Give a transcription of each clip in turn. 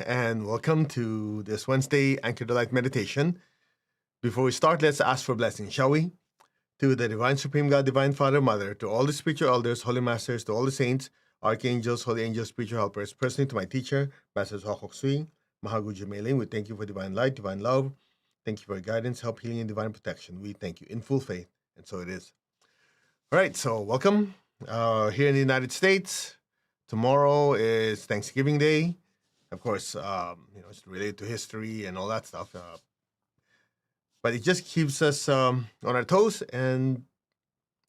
and welcome to this Wednesday Anchor Delight meditation. Before we start, let's ask for blessing, shall we? To the Divine Supreme God, Divine Father, Mother, to all the spiritual elders, holy masters, to all the saints, archangels, holy angels, spiritual helpers, personally to my teacher, Master Hokok Sui, Mahaguju Meiling, we thank you for divine light, divine love. Thank you for your guidance, help, healing, and divine protection. We thank you in full faith, and so it is. All right, so welcome here in the United States. Tomorrow is Thanksgiving Day. Of course, it's related to history and all that stuff. But it just keeps us on our toes and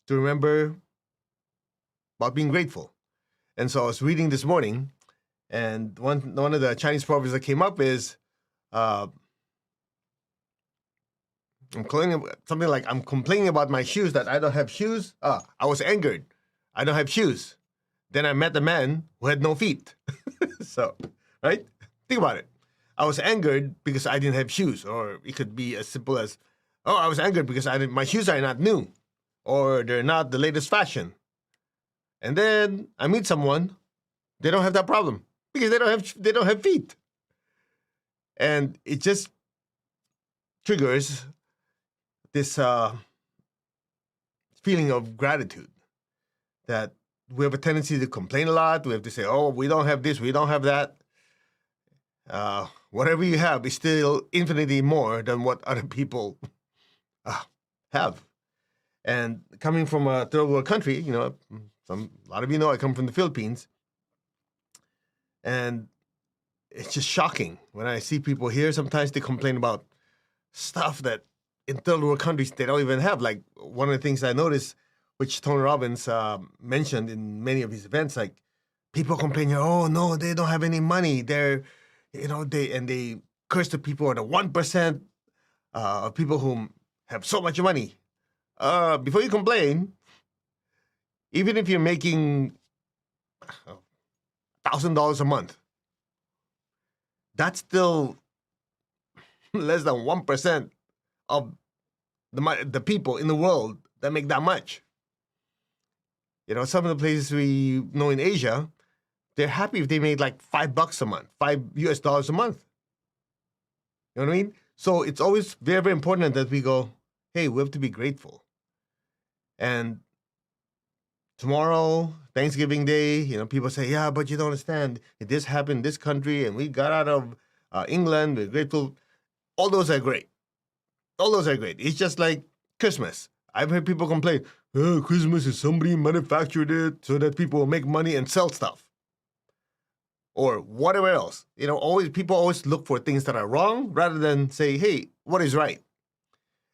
to remember about being grateful. And so I was reading this morning, and one of the Chinese proverbs that came up is, I'm complaining about my shoes that I don't have shoes. I was angered. I don't have shoes. Then I met a man who had no feet. So, right? Think about it. I was angered because I didn't have shoes, or it could be as simple as, I was angered because my shoes are not new, or they're not the latest fashion. And then I meet someone, they don't have that problem because they don't have feet, and it just triggers this feeling of gratitude that we have a tendency to complain a lot. We have to say, "Oh, we don't have this, we don't have that." Whatever you have is still infinitely more than what other people have. And coming from a third world country, a lot of you know I come from the Philippines, and it's just shocking when I see people here. Sometimes they complain about stuff that in third world countries they don't even have. Like one of the things I noticed, which Tony Robbins mentioned in many of his events, like people complaining, "Oh no, they don't have any money. They curse the people or the 1% of people who have so much money." Before you complain, even if you're making $1,000 a month, that's still less than 1% of the people in the world that make that much. Some of the places we know in Asia, they're happy if they made like $5 a month, $5 a month. You know what I mean? So it's always very, very important that we go, hey, we have to be grateful. And tomorrow, Thanksgiving Day, people say, yeah, but you don't understand. This happened in this country and we got out of England. We're grateful. All those are great. All those are great. It's just like Christmas. I've heard people complain, Christmas is somebody manufactured it so that people will make money and sell stuff. Or whatever else. People always look for things that are wrong rather than say, hey, what is right?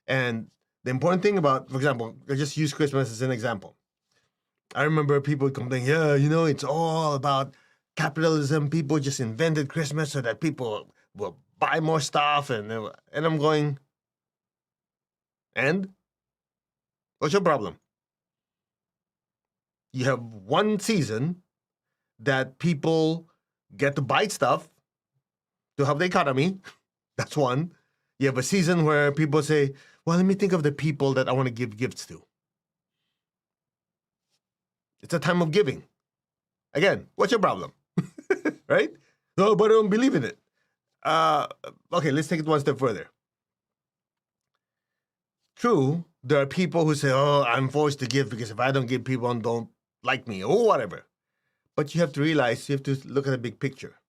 And the important thing about, for example, I just use Christmas as an example. I remember people complaining, it's all about capitalism. People just invented Christmas so that people will buy more stuff. And I'm going, and? What's your problem? You have one season that people get to buy stuff to help the economy. That's one. You have a season where people say, well, let me think of the people that I want to give gifts to. It's a time of giving. Again, what's your problem? Right? No, but I don't believe in it. Okay, let's take it one step further. True, there are people who say, oh, I'm forced to give because if I don't give, people don't like me or whatever. But you have to realize, you have to look at the big picture.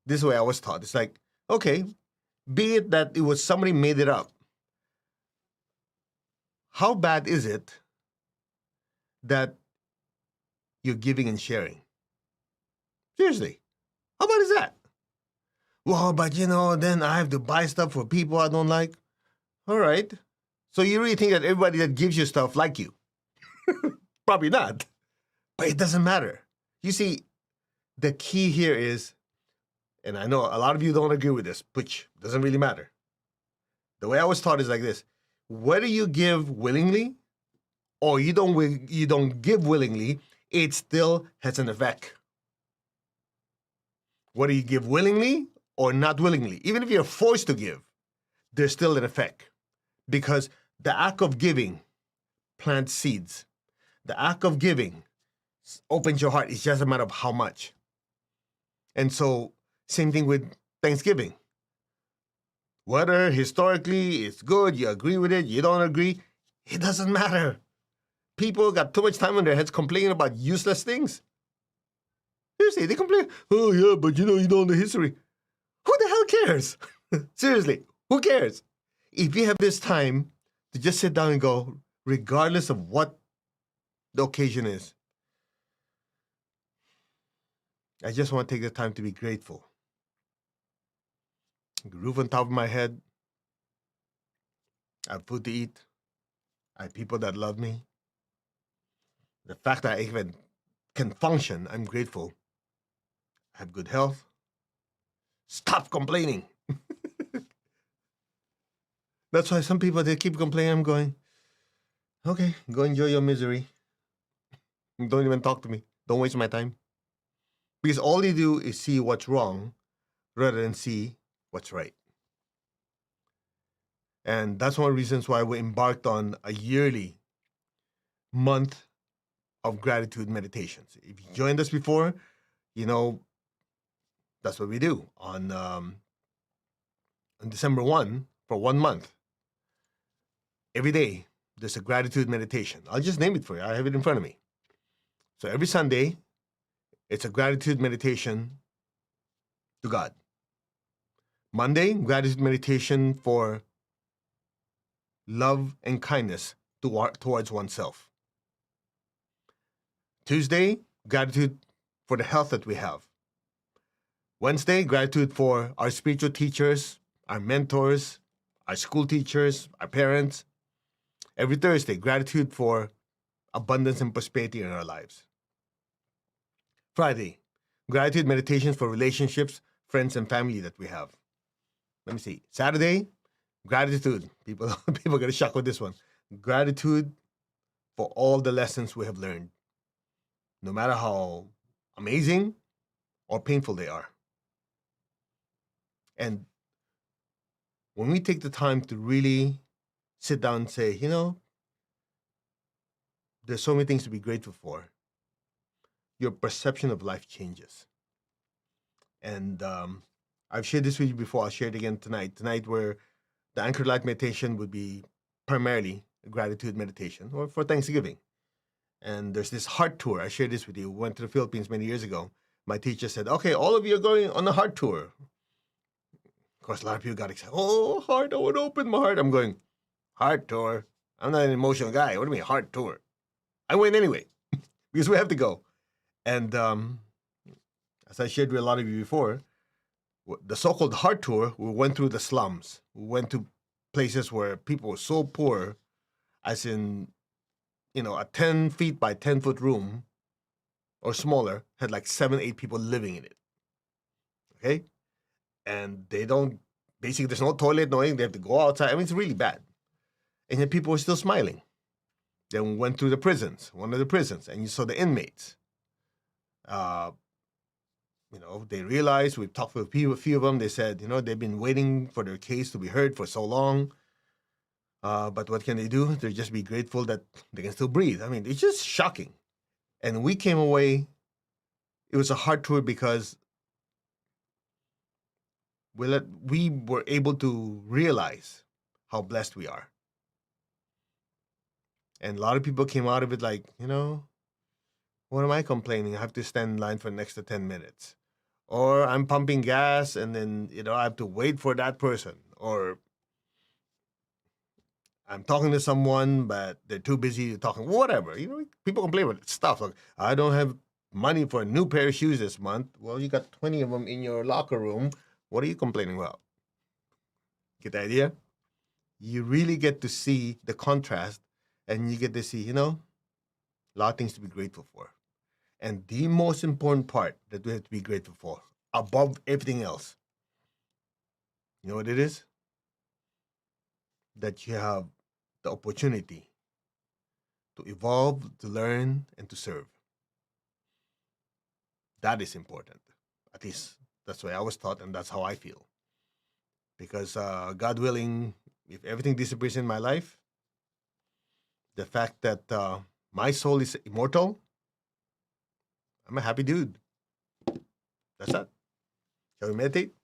This is the way I was taught. It's like, okay, be it that it was somebody made it up. How bad is it that you're giving and sharing? Seriously, how bad is that? Well, but then I have to buy stuff for people I don't like. All right. So you really think that everybody that gives you stuff like you? Probably not. But it doesn't matter. You see, the key here is, and I know a lot of you don't agree with this, which doesn't really matter. The way I was taught is like this. Whether you give willingly or you don't give willingly, it still has an effect. Whether you give willingly or not willingly, even if you're forced to give, there's still an effect. Because the act of giving plants seeds. The act of giving opens your heart. It's just a matter of how much. And so Same thing with Thanksgiving. Whether historically it's good, you agree with it, you don't agree, it doesn't matter. People got too much time on their heads complaining about useless things. Seriously, they complain, oh yeah, but you don't know the history. Who the hell cares? Seriously, who cares? If you have this time to just sit down and go, regardless of what the occasion is, I just want to take the time to be grateful. The roof on top of my head, I have food to eat, I have people that love me. The fact that I even can function, I'm grateful. I have good health. Stop complaining. That's why some people, they keep complaining. I'm going, okay, go enjoy your misery. Don't even talk to me. Don't waste my time. Because all you do is see what's wrong rather than see what's right. And that's one of the reasons why we embarked on a yearly month of gratitude meditations. If you joined us before, you know that's what we do on December 1 for 1 month. Every day, there's a gratitude meditation. I'll just name it for you. I have it in front of me. So every Sunday, it's a gratitude meditation to God. Monday, gratitude meditation for love and kindness towards oneself. Tuesday, gratitude for the health that we have. Wednesday, gratitude for our spiritual teachers, our mentors, our school teachers, our parents. Every Thursday, gratitude for abundance and prosperity in our lives. Friday, gratitude meditations for relationships, friends, and family that we have. Let me see. Saturday, gratitude. People are gonna shock with this one. Gratitude for all the lessons we have learned, no matter how amazing or painful they are. And when we take the time to really sit down and say, there's so many things to be grateful for, your perception of life changes. And I've shared this with you before. I'll share it again tonight. Tonight, where the Anchor Light meditation would be primarily a gratitude meditation or for Thanksgiving. And there's this heart tour. I shared this with you. We went to the Philippines many years ago. My teacher said, okay, all of you are going on a heart tour. Of course, a lot of people got excited. Oh, heart, I want to open my heart. I'm going, heart tour? I'm not an emotional guy. What do you mean, heart tour? I went anyway because we have to go. And as I shared with a lot of you before, the so-called heart tour, we went through the slums. We went to places where people were so poor, as in, a 10 feet by 10 foot room or smaller had like 7, 8 people living in it. Okay? And basically, there's no toilet, no anything. They have to go outside. I mean, it's really bad. And yet people were still smiling. Then we went through the prisons, one of the prisons, and you saw the inmates. They realized, we've talked with a few of them, they said, they've been waiting for their case to be heard for so long. But what can they do? They just be grateful that they can still breathe. I mean, it's just shocking. And we came away, it was a hard tour because we were able to realize how blessed we are. And a lot of people came out of it like, what am I complaining? I have to stand in line for the next 10 minutes. Or I'm pumping gas and then, I have to wait for that person. Or I'm talking to someone, but they're too busy talking, whatever. People complain about stuff like, I don't have money for a new pair of shoes this month. Well, you got 20 of them in your locker room. What are you complaining about? Get the idea? You really get to see the contrast, and you get to see, a lot of things to be grateful for. And the most important part that we have to be grateful for, above everything else, you know what it is? That you have the opportunity to evolve, to learn, and to serve. That is important. At least that's the way I was taught, and that's how I feel. Because God willing, if everything disappears in my life, the fact that my soul is immortal, I'm a happy dude. That's that. Shall we meditate?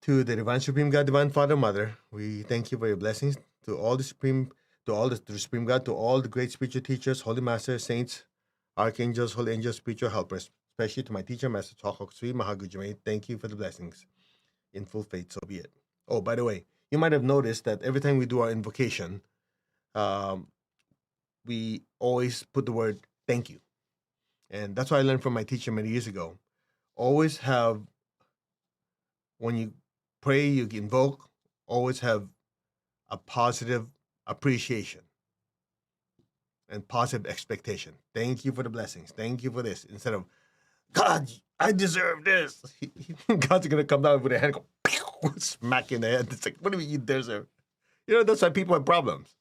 To the divine supreme God, divine Father, Mother, we thank you for your blessings to the supreme God, to all the great spiritual teachers, holy masters, saints, archangels, holy angels, spiritual helpers, especially to my teacher, Master Chokok Sri Mahagujame. Thank you for the blessings. In full faith, so be it. Oh, by the way, you might have noticed that every time we do our invocation, um, we always put the word thank you. And that's what I learned from my teacher many years ago. Always have, when you pray, you invoke, always have a positive appreciation and positive expectation. Thank you for the blessings. Thank you for this. Instead of, God, I deserve this. God's going to come down with a hand and go, smack you in the head. It's like, what do you mean you deserve? You know, that's why people have problems.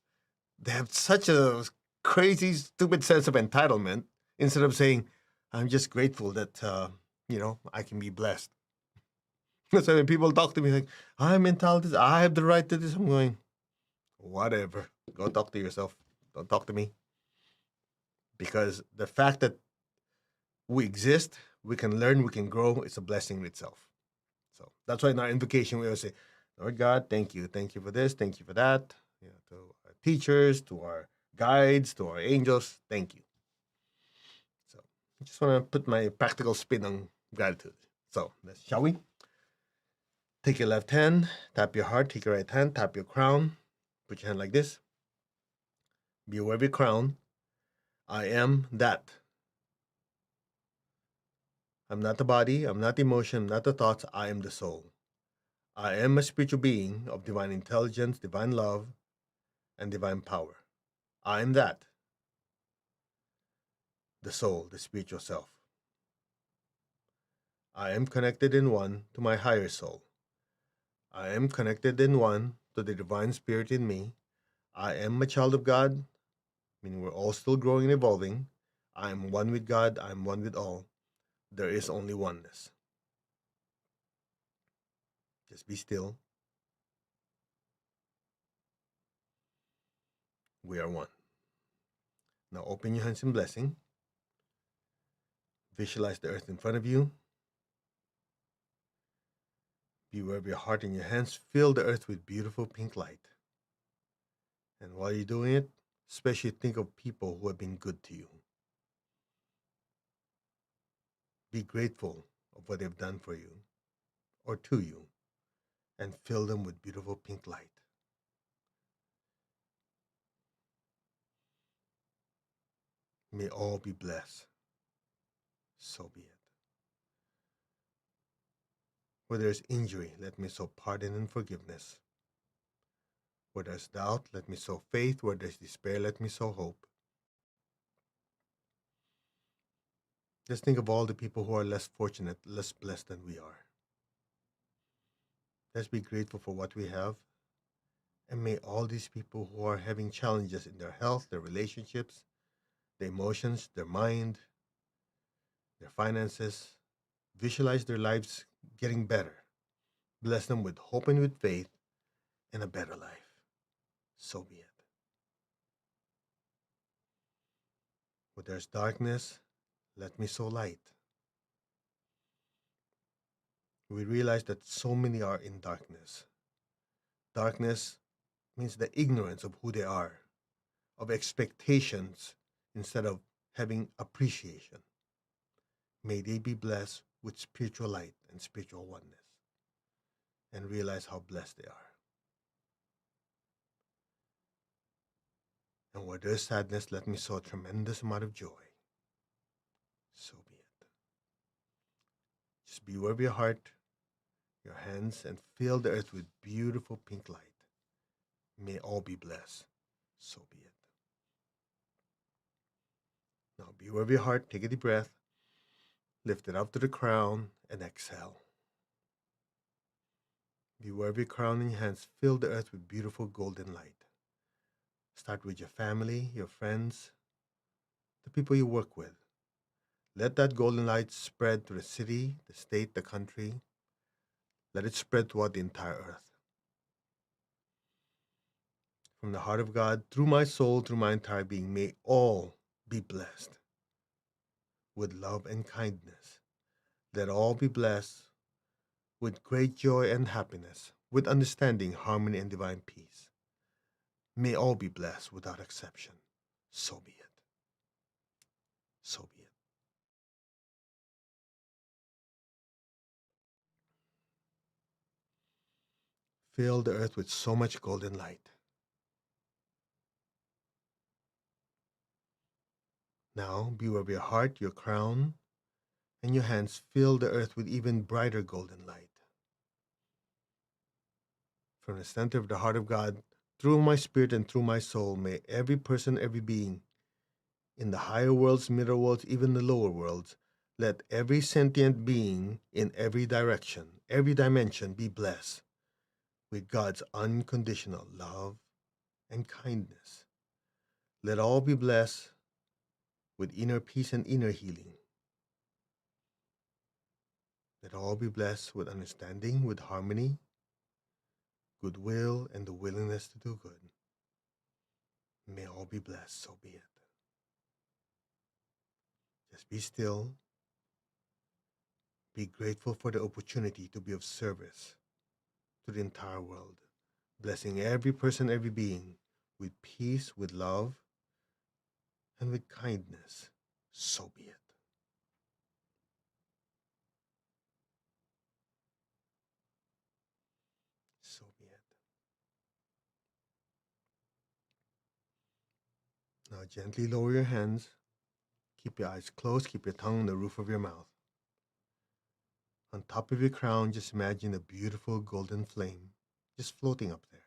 They have such a crazy, stupid sense of entitlement instead of saying, I'm just grateful that, I can be blessed. So when people talk to me like, I'm entitled to this, I have the right to this, I'm going, whatever. Go talk to yourself. Don't talk to me. Because the fact that we exist, we can learn, we can grow, it's a blessing in itself. So that's why in our invocation, we always say, Lord God, thank you. Thank you for this. Thank you for that. To our teachers, to our guides, to our angels, thank you. So I just want to put my practical spin on gratitude. So shall we? Take your left hand, tap your heart, take your right hand, tap your crown, put your hand like this. Be aware of your crown. I am that. I'm not the body, I'm not the emotion, I'm not the thoughts, I am the soul. I am a spiritual being of divine intelligence, divine love, and divine power. I am that. The soul, the spiritual self. I am connected in one to my higher soul. I am connected in one to the divine spirit in me. I am a child of God, meaning we're all still growing and evolving. I am one with God, I am one with all. There is only oneness. Just be still. We are one. Now open your hands in blessing. Visualize the earth in front of you. Be aware of your heart and your hands. Fill the earth with beautiful pink light. And while you're doing it, especially think of people who have been good to you. Be grateful of what they've done for you or to you, and fill them with beautiful pink light. May all be blessed. So be it. Where there is injury, let me sow pardon and forgiveness. Where there's doubt, let me sow faith. Where there's despair, let me sow hope. Just think of all the people who are less fortunate, less blessed than we are. Let's be grateful for what we have. And may all these people who are having challenges in their health, their relationships, their emotions, their mind, their finances, visualize their lives getting better. Bless them with hope and with faith and a better life. So be it. Where there's darkness, let me sow light. We realize that so many are in darkness. Darkness means the ignorance of who they are, of expectations instead of having appreciation. May they be blessed with spiritual light and spiritual oneness and realize how blessed they are. And where there's sadness, let me sow a tremendous amount of joy. So be it. Just be aware of your heart, your hands, and fill the earth with beautiful pink light. May all be blessed. So be it. Now be aware of your heart, take a deep breath, lift it up to the crown, and exhale. Be aware of your crown and your hands, fill the earth with beautiful golden light. Start with your family, your friends, the people you work with. Let that golden light spread to the city, the state, the country. Let it spread throughout the entire earth. From the heart of God, through my soul, through my entire being, may all be blessed with love and kindness. Let all be blessed with great joy and happiness, with understanding, harmony, and divine peace. May all be blessed without exception. So be it. So be it. Fill the earth with so much golden light. Now, beware of your heart, your crown, and your hands. Fill the earth with even brighter golden light. From the center of the heart of God, through my spirit and through my soul, may every person, every being, in the higher worlds, middle worlds, even the lower worlds, let every sentient being in every direction, every dimension be blessed with God's unconditional love and kindness. Let all be blessed with inner peace and inner healing. Let all be blessed with understanding, with harmony, goodwill, and the willingness to do good. May all be blessed, so be it. Just be still. Be grateful for the opportunity to be of service to the entire world, blessing every person, every being with peace, with love, and with kindness. So be it. So be it. Now gently lower your hands. Keep your eyes closed. Keep your tongue on the roof of your mouth. On top of your crown, just imagine a beautiful golden flame just floating up there.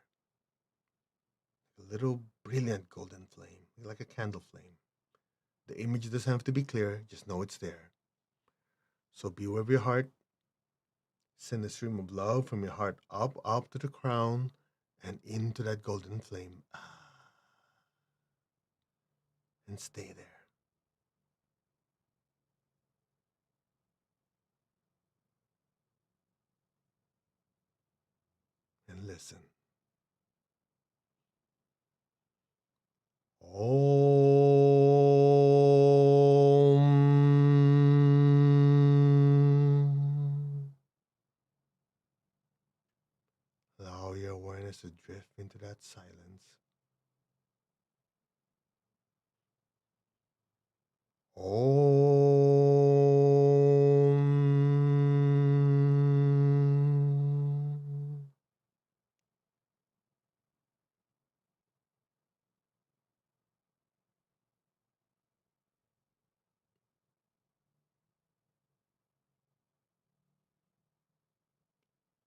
A little brilliant golden flame, like a candle flame. The image doesn't have to be clear, just know it's there. So be aware of your heart. Send a stream of love from your heart up to the crown and into that golden flame. And stay there. And listen. Om. Allow your awareness to drift into that silence. Om.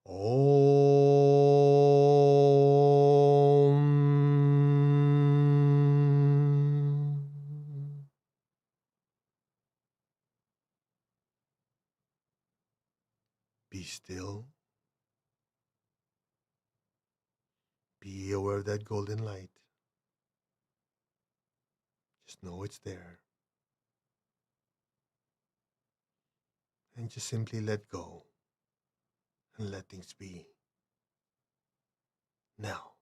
Om. Be still. Be aware of that golden light. Just know it's there. And just simply let go and let things be. Now.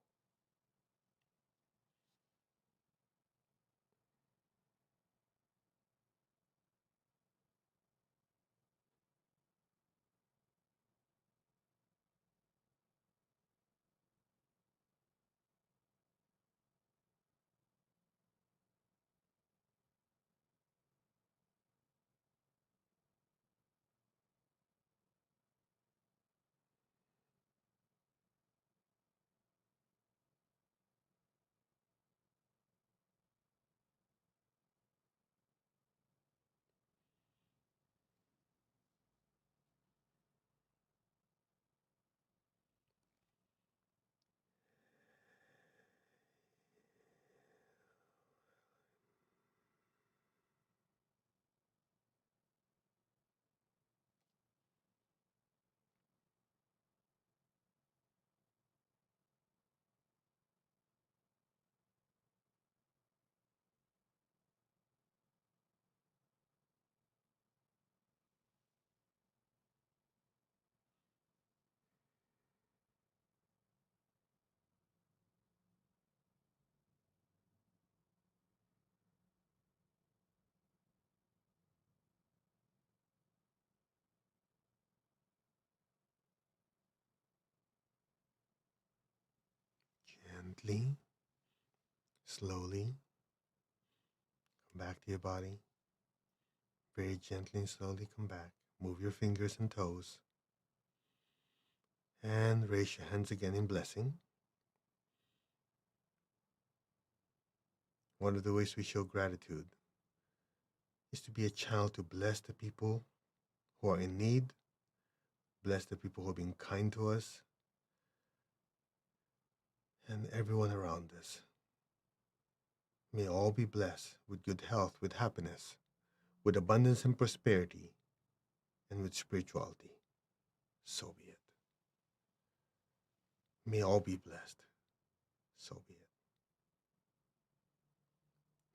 gently, slowly, come back to your body. Very gently and slowly come back. Move your fingers and toes. And raise your hands again in blessing. One of the ways we show gratitude is to be a channel to bless the people who are in need, bless the people who have been kind to us, and everyone around us. May all be blessed with good health, with happiness, with abundance and prosperity, and with spirituality. So be it. May all be blessed. So be it.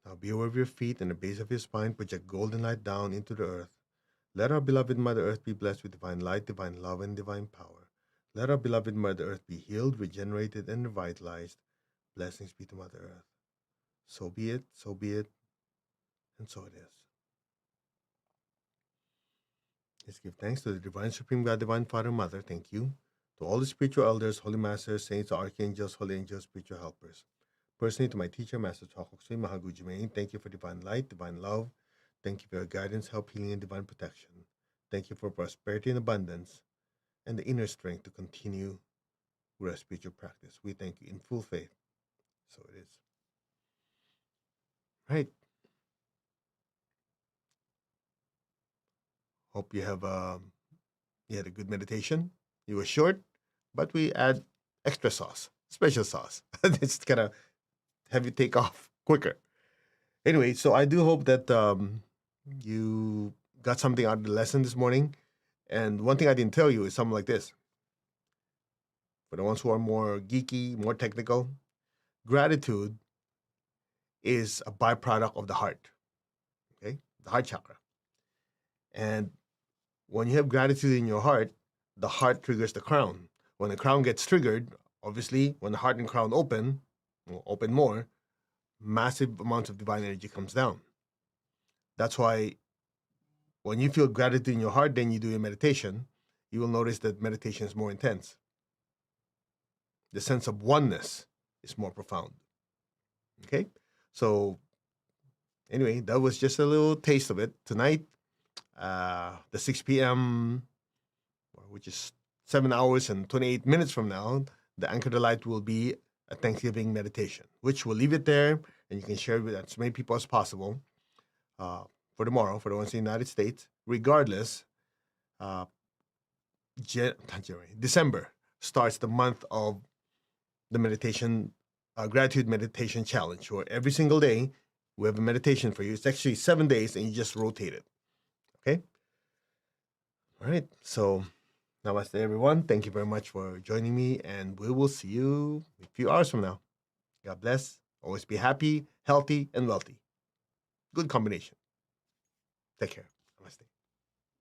Now be aware of your feet and the base of your spine. Project golden light down into the earth. Let our beloved Mother Earth be blessed with divine light, divine love, and divine power. Let our beloved Mother Earth be healed, regenerated, and revitalized. Blessings be to Mother Earth. So be it, and so it is. Let's give thanks to the Divine Supreme God, Divine Father, Mother. Thank you. To all the spiritual elders, holy masters, saints, archangels, holy angels, spiritual helpers. Personally, to my teacher, Master Chokoksui Mahagujimain, thank you for divine light, divine love. Thank you for your guidance, help, healing, and divine protection. Thank you for prosperity and abundance and the inner strength to continue with our spiritual practice. We thank you in full faith. So it is. Right. Hope you had a good meditation. It was short, but we add extra sauce, special sauce. It's gonna have you take off quicker. Anyway, so I do hope that you got something out of the lesson this morning. And one thing I didn't tell you is something like this. For the ones who are more geeky, more technical, gratitude is a byproduct of the heart. Okay, the heart chakra. And when you have gratitude in your heart, the heart triggers the crown. When the crown gets triggered, obviously, when the heart and crown open more, massive amounts of divine energy comes down. That's why when you feel gratitude in your heart, then you do your meditation, you will notice that meditation is more intense. The sense of oneness is more profound. Okay? So, anyway, that was just a little taste of it. Tonight, the 6 p.m., which is 7 hours and 28 minutes from now, the Anchor the Light will be a Thanksgiving meditation, which we'll leave it there, and you can share it with as many people as possible for tomorrow, for the ones in the United States. Regardless, December starts the month of the meditation, gratitude meditation challenge, where every single day we have a meditation for you. It's actually 7 days, and you just rotate it. Okay? All right. So, namaste, everyone. Thank you very much for joining me, and we will see you a few hours from now. God bless. Always be happy, healthy, and wealthy. Good combination. Take care.